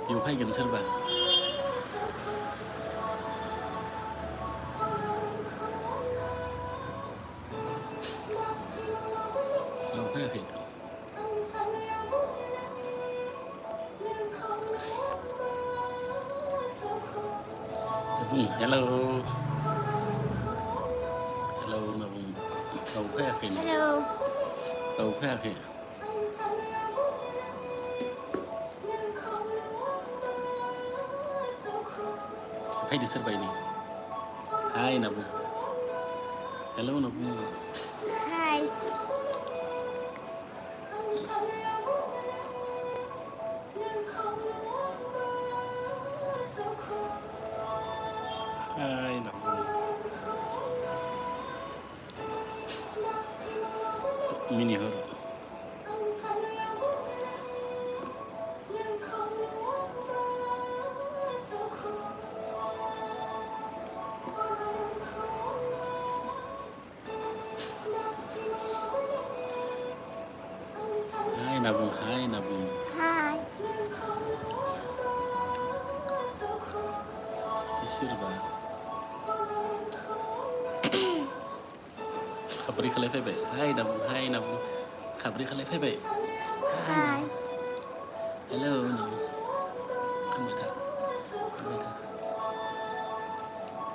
बेयाव फैगोन सोरबा रावबो फैयाखै बुं हेलौ हेलौ होनना बुं रावबो फैयाखै हेलौ रावबो फैयाखै फैदो सोरबा नै हाय होनना बुं हेलौ होनना बुं हाय हाय होनना बुं मिनिहर हाय होनना बुं हाय होनना बुं हाय सोरबा खाब्रै खालाय फैबाय हाय होनना बुं हाय होनना बुं खाब्रै खालाय फैबाय हाय होनना हाय बुं हेलौ होनना बुं खालामबाय था खालामबाय था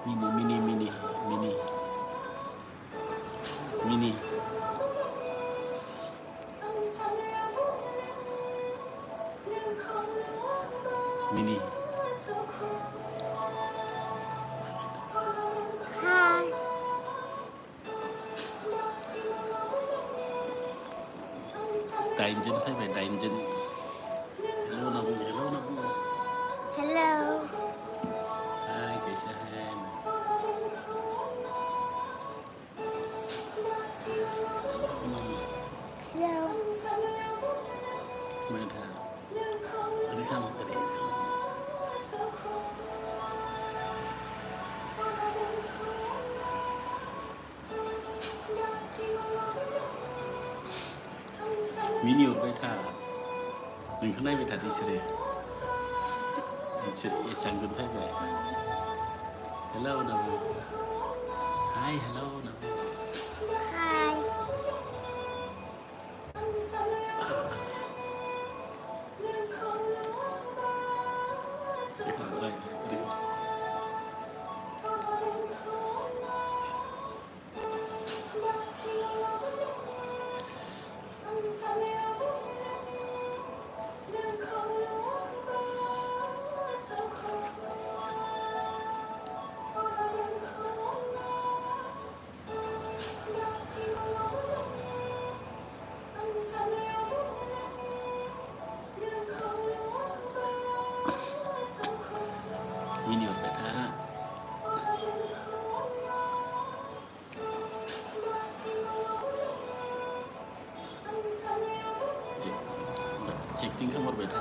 मिनि मिनि मिनि मिनि मिनि मिनि हाय दाइनजोन फैबाय दाइनजोन हेलौ होनना बुं हेलौ होनना बुं हेलौ हाय कैसे है हेलौ होनना बुं हेलौ खालामबाय था ओरै खालाम ओरै खालाम मिनिहरबाय था नोंखौ नायबाय थादो इसोरो एसांजोन फैबाय हेलौ होनना बुं हाय हेलौ होनना बुं हाय ओरै खालाम ओरै खालाम मिनिहरबाय था एक्टिं खालामहरबाय था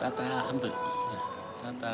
टाटा खालामदो टाटा